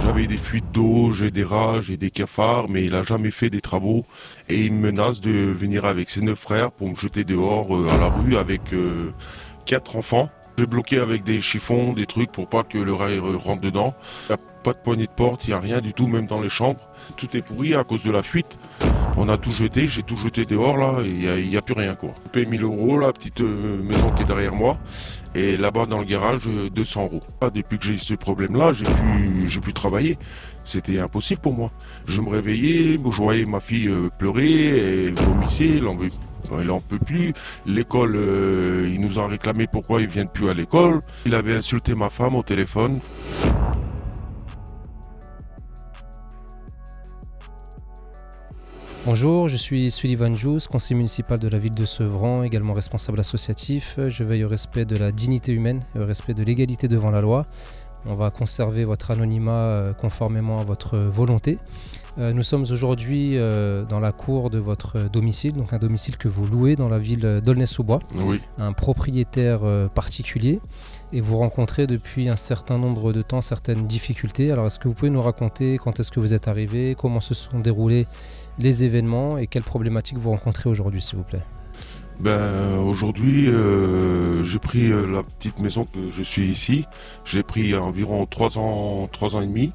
J'avais des fuites d'eau, j'ai des rats, j'ai des cafards, mais il a jamais fait des travaux. Et il me menace de venir avec ses 9 frères pour me jeter dehors à la rue avec 4 enfants. J'ai bloqué avec des chiffons, des trucs pour pas que le rat rentre dedans. Il n'y a pas de poignée de porte, il n'y a rien du tout, même dans les chambres. Tout est pourri à cause de la fuite. On a tout jeté, j'ai tout jeté dehors là, et il n'y a plus rien quoi. J'ai payé 1000 euros, la petite maison qui est derrière moi. Et là-bas dans le garage, 200 euros. Depuis que j'ai eu ce problème-là, j'ai pu travailler. C'était impossible pour moi. Je me réveillais, je voyais ma fille pleurer, elle vomissait, elle en peut plus. L'école, il nous a réclamé pourquoi ils viennent plus à l'école. Il avait insulté ma femme au téléphone. Bonjour, je suis Sullivan Jous, conseiller municipal de la ville de Sevran, également responsable associatif. Je veille au respect de la dignité humaine et au respect de l'égalité devant la loi. On va conserver votre anonymat conformément à votre volonté. Nous sommes aujourd'hui dans la cour de votre domicile, donc un domicile que vous louez dans la ville d'Aulnay-sous-Bois, Oui. un propriétaire particulier. Et vous rencontrez depuis un certain nombre de temps certaines difficultés. Alors est-ce que vous pouvez nous raconter quand est-ce que vous êtes arrivé, comment se sont déroulés les événements et quelles problématiques vous rencontrez aujourd'hui, s'il vous plaît? Aujourd'hui, j'ai pris la petite maison que je suis ici. J'ai pris environ 3 ans et demi.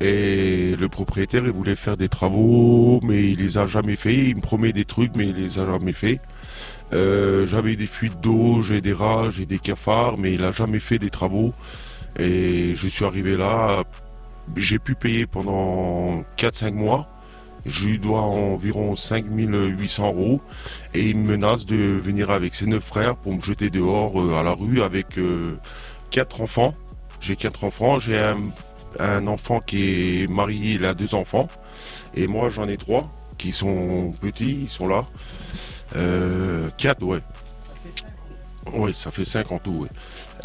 Et le propriétaire, il voulait faire des travaux, mais il les a jamais fait. Il me promet des trucs, mais il les a jamais fait. J'avais des fuites d'eau, j'ai des rats, j'ai des cafards, mais il a jamais fait des travaux. Et je suis arrivé là, j'ai pu payer pendant 4-5 mois. Je lui dois environ 5800 euros et il me menace de venir avec ses 9 frères pour me jeter dehors à la rue avec 4 enfants. J'ai 4 enfants, j'ai un enfant qui est marié, il a 2 enfants et moi j'en ai 3 qui sont petits, ils sont là. 4, ouais. Oui, ça fait 5 en tout, ouais.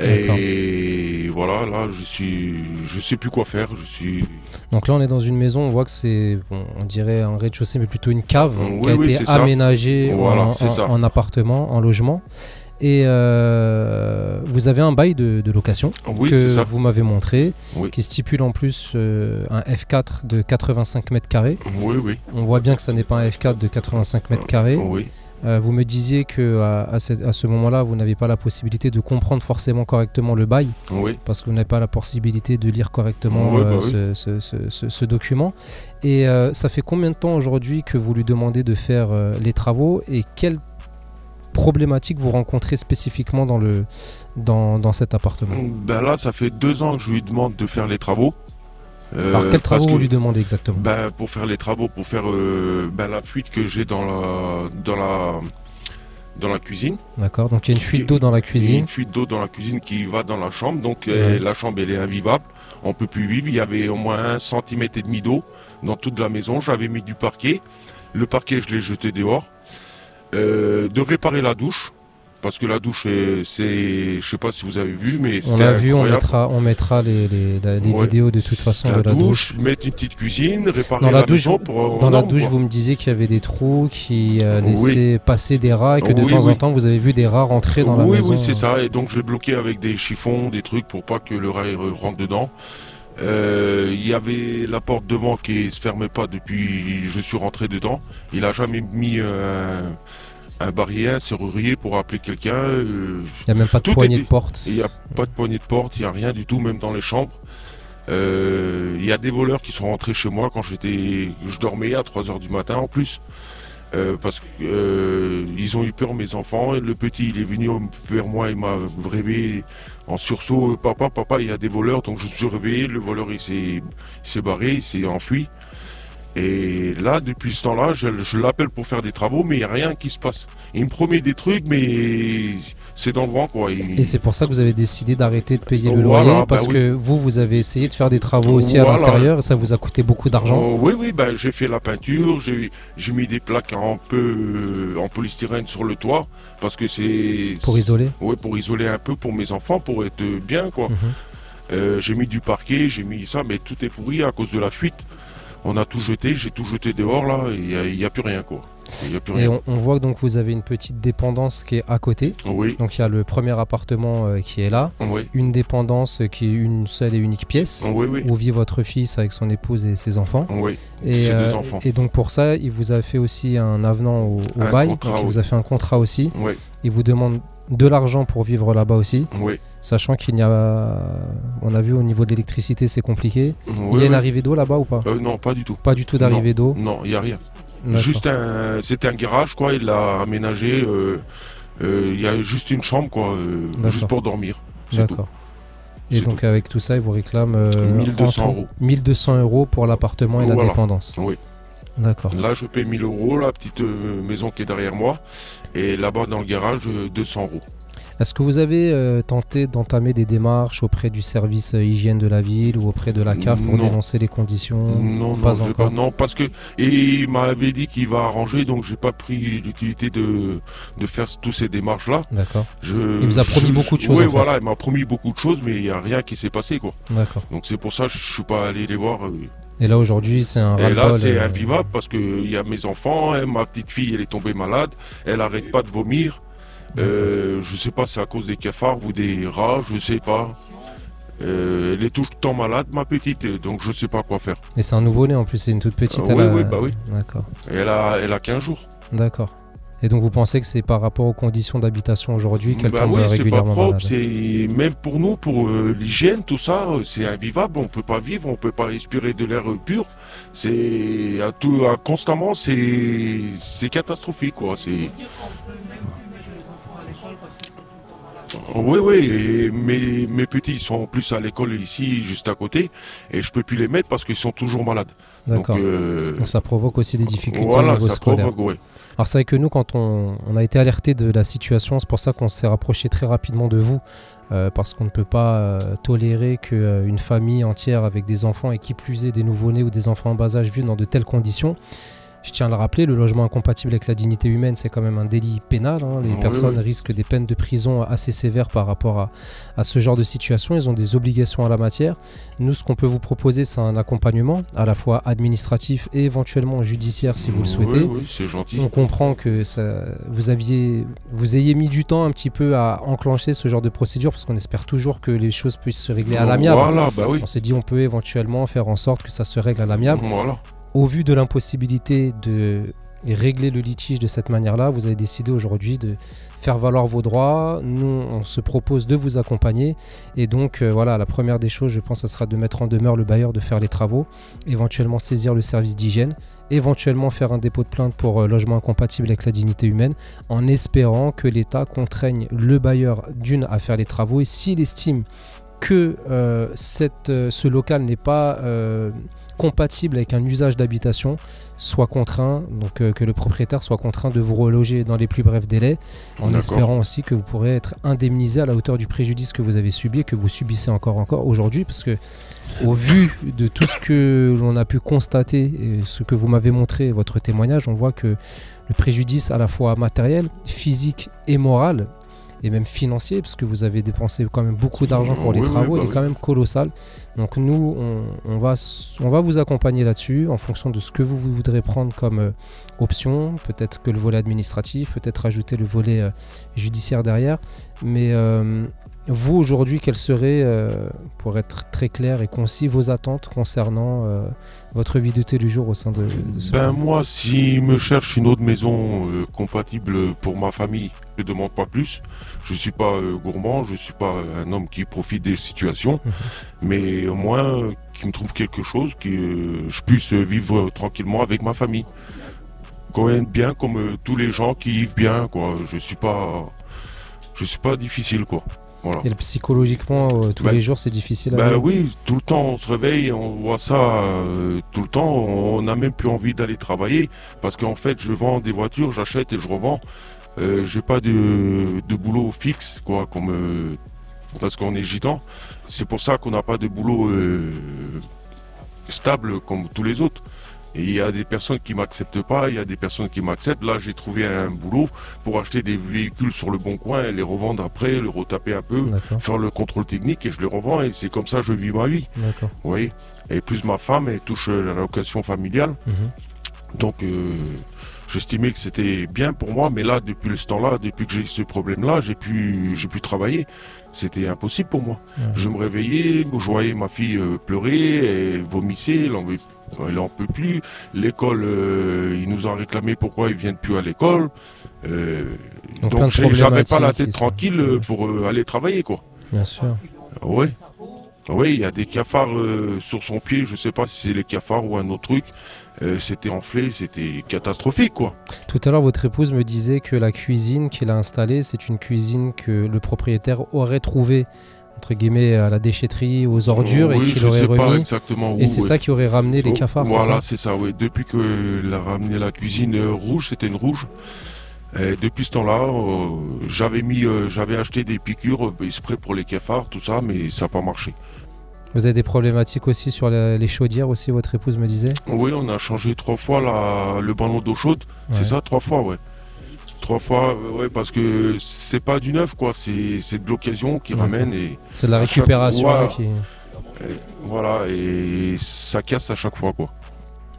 Et voilà, là je sais plus quoi faire, Donc là on est dans une maison, on voit que c'est, on dirait un rez-de-chaussée mais plutôt une cave qui a été aménagée voilà, en appartement, en logement. Et vous avez un bail de location que vous m'avez montré, qui stipule en plus un F4 de 85 mètres carrés. Oui. On voit bien que ça n'est pas un F4 de 85 mètres carrés. Oui. Vous me disiez qu'à ce moment-là, vous n'avez pas la possibilité de comprendre forcément correctement le bail, parce que vous n'avez pas la possibilité de lire correctement ce document. Et ça fait combien de temps aujourd'hui que vous lui demandez de faire les travaux et quelles problématiques vous rencontrez spécifiquement dans cet appartement? Là, ça fait 2 ans que je lui demande de faire les travaux. Alors quels travaux vous lui demandez exactement? Pour faire les travaux, pour faire la fuite que j'ai dans la cuisine. D'accord, donc il y a une fuite d'eau dans la cuisine. Il y a une fuite d'eau dans la cuisine qui va dans la chambre, donc la chambre elle est invivable, on ne peut plus vivre. Il y avait au moins 1,5 cm d'eau dans toute la maison, j'avais mis du parquet. Le parquet je l'ai jeté dehors. De réparer la douche. Parce que la douche, je sais pas si vous avez vu, mais on a vu, on mettra les vidéos de toute façon de la douche. Mettre une petite cuisine, réparer la maison. Dans la douche, vous me disiez qu'il y avait des trous qui laissaient passer des rats et que de temps en temps, vous avez vu des rats rentrer dans la maison. Oui, c'est ça. Et donc, j'ai bloqué avec des chiffons, des trucs pour pas que le rat rentre dedans. Il y avait la porte devant qui se fermait pas depuis je suis rentré dedans. Il a jamais mis un barrière, un serrurier pour appeler quelqu'un. Il n'y a même pas de poignée de porte. Il n'y a pas de poignée de porte, il n'y a rien du tout, même dans les chambres. Il y a des voleurs qui sont rentrés chez moi quand je dormais à 3 h du matin en plus. Parce qu'ils ont eu peur, mes enfants. Et le petit, il est venu vers moi, il m'a réveillé en sursaut. Papa, il y a des voleurs. Donc je me suis réveillé, le voleur il s'est barré, il s'est enfui. Et là, depuis ce temps-là, je l'appelle pour faire des travaux, mais il n'y a rien qui se passe. Il me promet des trucs, mais c'est dans le vent, quoi. Et c'est pour ça que vous avez décidé d'arrêter de payer le loyer, parce que vous avez essayé de faire des travaux aussi à l'intérieur, et ça vous a coûté beaucoup d'argent. Oui, j'ai fait la peinture, j'ai mis des plaques en polystyrène sur le toit, parce que c'est... Pour isoler? Oui, pour isoler un peu pour mes enfants, pour être bien, quoi. J'ai mis du parquet, j'ai mis ça, mais tout est pourri à cause de la fuite. On a tout jeté, j'ai tout jeté dehors là, et il n'y a plus rien quoi. Il n'y a plus rien. Et on voit que donc vous avez une petite dépendance qui est à côté. Oui. Donc il y a le premier appartement qui est là. Oui. Une dépendance qui est une seule et unique pièce. Oui, oui. Où vit votre fils avec son épouse et ses enfants. Oui. Et, ses 2 enfants. Et donc pour ça, il vous a fait aussi un avenant au bail. Contrat, donc il vous a fait un contrat aussi. Oui. Il vous demande de l'argent pour vivre là-bas aussi. Oui. Sachant qu'il n'y a... On a vu au niveau de l'électricité, c'est compliqué. Oui, il y a une arrivée d'eau là-bas ou pas? Non, pas du tout. Pas du tout d'arrivée d'eau? Non, il n'y a rien. Juste c'était un garage, quoi. Il l'a aménagé. Il y a juste une chambre, quoi. Juste pour dormir. D'accord. Et donc avec tout ça, il vous réclame 1200 €. 1200 € pour l'appartement et la dépendance. Oui. D'accord. Là, je paie 1000 €, la petite maison qui est derrière moi. Et là-bas, dans le garage, 200 €. Est-ce que vous avez tenté d'entamer des démarches auprès du service hygiène de la ville ou auprès de la CAF pour dénoncer les conditions? Non, pas encore. Non, parce que il m'avait dit qu'il va arranger, donc j'ai pas pris l'utilité de faire tous ces démarches-là. D'accord. Il vous a promis beaucoup de choses. Oui, voilà, il m'a promis beaucoup de choses, mais il n'y a rien qui s'est passé, quoi. D'accord. Donc c'est pour ça que je suis pas allé les voir. Et là aujourd'hui, c'est un ras-le-bol. Et là, c'est invivable parce qu'il y a mes enfants, ma petite fille, elle est tombée malade, elle arrête pas de vomir. Je sais pas, c'est à cause des cafards ou des rats, je sais pas. Elle est tout le temps malade, ma petite, donc je sais pas quoi faire. Et c'est un nouveau-né en plus, c'est une toute petite. Oui, bah oui. D'accord. Elle a 15 jours. D'accord. Et donc vous pensez que c'est par rapport aux conditions d'habitation aujourd'hui qu'elle tombe régulièrement malade? C'est même pour nous, pour l'hygiène, tout ça, c'est invivable. On peut pas vivre, on peut pas respirer de l'air pur. C'est constamment, c'est catastrophique, quoi. Oui, et mes petits sont plus à l'école ici, juste à côté, et je peux plus les mettre parce qu'ils sont toujours malades. D'accord. Donc ça provoque aussi des difficultés au niveau scolaire. Provoque, ouais. Alors c'est vrai que nous, quand on a été alerté de la situation, c'est pour ça qu'on s'est rapproché très rapidement de vous, parce qu'on ne peut pas tolérer qu'une famille entière avec des enfants, et qui plus est des nouveau-nés ou des enfants en bas âge, vivent dans de telles conditions. Je tiens à le rappeler, le logement incompatible avec la dignité humaine, c'est quand même un délit pénal. Les personnes risquent des peines de prison assez sévères par rapport à ce genre de situation. Ils ont des obligations en la matière. Nous, ce qu'on peut vous proposer, c'est un accompagnement, à la fois administratif et éventuellement judiciaire, si vous le souhaitez. Oui, c'est gentil. On comprend que vous ayez mis du temps un petit peu à enclencher ce genre de procédure, parce qu'on espère toujours que les choses puissent se régler à l'amiable. Voilà, bah oui. On s'est dit on peut éventuellement faire en sorte que ça se règle à l'amiable. Voilà. Au vu de l'impossibilité de régler le litige de cette manière-là, vous avez décidé aujourd'hui de faire valoir vos droits. Nous, on se propose de vous accompagner. Et donc, voilà, la première des choses, je pense, ça sera de mettre en demeure le bailleur de faire les travaux, éventuellement saisir le service d'hygiène, éventuellement faire un dépôt de plainte pour logement incompatible avec la dignité humaine, en espérant que l'État contraigne le bailleur à faire les travaux. Et s'il estime que ce local n'est pas compatible avec un usage d'habitation, soit contraint, donc que le propriétaire soit contraint de vous reloger dans les plus brefs délais, en espérant aussi que vous pourrez être indemnisé à la hauteur du préjudice que vous avez subi et que vous subissez encore aujourd'hui, parce que au vu de tout ce que l'on a pu constater et ce que vous m'avez montré, votre témoignage, on voit que le préjudice à la fois matériel, physique et moral, et même financier, parce que vous avez dépensé quand même beaucoup d'argent pour les travaux, il est quand même colossal. Donc nous, on va vous accompagner là-dessus en fonction de ce que vous voudrez prendre comme option, peut-être que le volet administratif, peut-être ajouter le volet judiciaire derrière. Mais vous, aujourd'hui, quelles seraient, pour être très clair et concis, vos attentes concernant votre vie de tous les jours au sein de ce... Moi, s'il me cherche une autre maison compatible pour ma famille, je ne demande pas plus. Je ne suis pas gourmand, je ne suis pas un homme qui profite des situations, mais au moins qu'il me trouve quelque chose, que je puisse vivre tranquillement avec ma famille. Quand même bien comme tous les gens qui vivent bien, quoi. Je suis pas difficile, quoi. Voilà. Et psychologiquement, tous les jours, c'est difficile à vivre. Oui, tout le temps, on se réveille, on voit ça tout le temps. On n'a même plus envie d'aller travailler parce qu'en fait, je vends des voitures, j'achète et je revends. J'ai pas de boulot fixe, quoi, parce qu'on est gitan. C'est pour ça qu'on n'a pas de boulot stable comme tous les autres. Et il y a des personnes qui ne m'acceptent pas, il y a des personnes qui m'acceptent. Là, j'ai trouvé un boulot pour acheter des véhicules sur le bon coin, les revendre après, le retaper un peu, faire le contrôle technique et je les revends. Et c'est comme ça que je vis ma vie. Vous voyez. Et plus ma femme, elle touche la location familiale. Donc, j'estimais que c'était bien pour moi, mais là, depuis ce temps-là, depuis que j'ai eu ce problème-là, j'ai pu travailler. C'était impossible pour moi. Je me réveillais, je voyais ma fille pleurer, elle vomissait, elle en peut plus. L'école, il nous a réclamé pourquoi ils viennent plus à l'école. Donc j'avais pas la tête tranquille pour aller travailler, quoi. Bien sûr. Ouais. Oui, il y a des cafards sur son pied, je sais pas si c'est les cafards ou un autre truc. C'était enflé, c'était catastrophique, quoi. Tout à l'heure, votre épouse me disait que la cuisine qu'il a installée, c'est une cuisine que le propriétaire aurait trouvée, entre guillemets, à la déchetterie, aux ordures, et qu'il aurait remis. Pas exactement où, et c'est ça qui aurait ramené les cafards. Voilà, c'est ça, oui. Depuis qu'il a ramené la cuisine rouge, c'était une rouge. Et depuis ce temps-là, j'avais acheté des piqûres exprès pour les cafards, tout ça, mais ça n'a pas marché. Vous avez des problématiques aussi sur les chaudières aussi, votre épouse me disait? Oui, on a changé 3 fois le ballon d'eau chaude, c'est ça, 3 fois, ouais. 3 fois, ouais, parce que c'est pas du neuf, quoi, c'est de l'occasion qui ramène. C'est de la récupération voilà, et ça casse à chaque fois, quoi.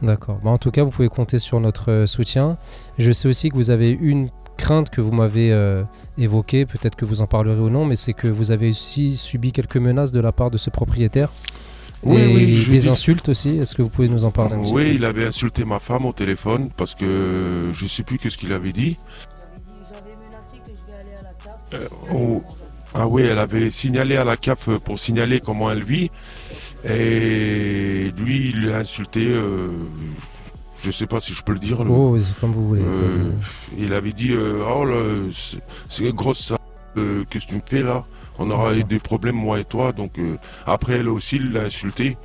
D'accord. En tout cas, vous pouvez compter sur notre soutien. Je sais aussi que vous avez une crainte que vous m'avez évoquée, peut-être que vous en parlerez ou non, mais c'est que vous avez aussi subi quelques menaces de la part de ce propriétaire. Oui, des insultes aussi. Est-ce que vous pouvez nous en parler un petit peu? Oui, il avait insulté ma femme au téléphone parce que je sais plus ce qu'il avait dit. J'avais menacé que je vais aller à la CAF. Ah oui, elle avait signalé à la CAF pour signaler comment elle vit. Et lui, il l'a insulté, je sais pas si je peux le dire. Comme vous voulez. Il avait dit, oh là, c'est grosse ça, qu'est-ce que tu me fais là? On aura eu des problèmes, moi et toi. Donc après, elle aussi, il l'a insulté.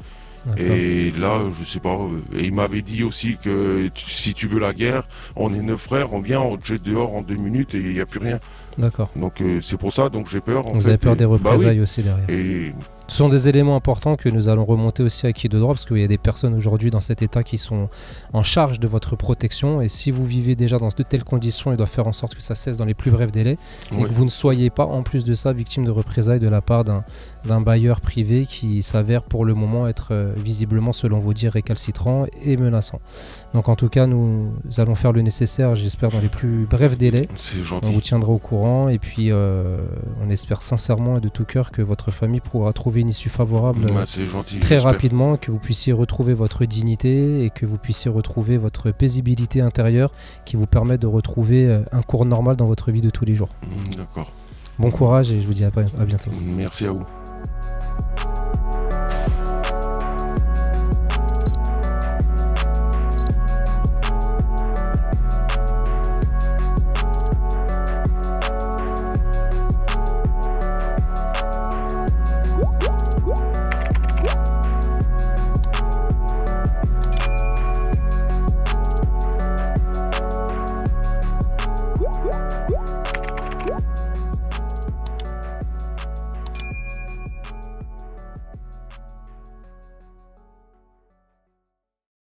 Et là, je sais pas. Et il m'avait dit aussi que si tu veux la guerre, on est 9 frères, on vient, on te jette dehors en 2 minutes et il n'y a plus rien. D'accord. Donc c'est pour ça, donc j'ai peur. Vous avez peur des représailles aussi derrière. Ce sont des éléments importants que nous allons remonter aussi à qui de droit, parce qu'il y a des personnes aujourd'hui dans cet état qui sont en charge de votre protection, et si vous vivez déjà dans de telles conditions, ils doivent faire en sorte que ça cesse dans les plus brefs délais, et que vous ne soyez pas en plus de ça victime de représailles de la part d'un bailleur privé qui s'avère pour le moment être visiblement, selon vos dires, récalcitrant et menaçant. Donc en tout cas, nous allons faire le nécessaire, j'espère dans les plus brefs délais. C'est gentil. On vous tiendra au courant, et puis on espère sincèrement et de tout cœur que votre famille pourra trouver une issue favorable gentil, très rapidement, que vous puissiez retrouver votre dignité et que vous puissiez retrouver votre paisibilité intérieure qui vous permet de retrouver un cours normal dans votre vie de tous les jours. D'accord. Bon courage et je vous dis à bientôt. Merci à vous.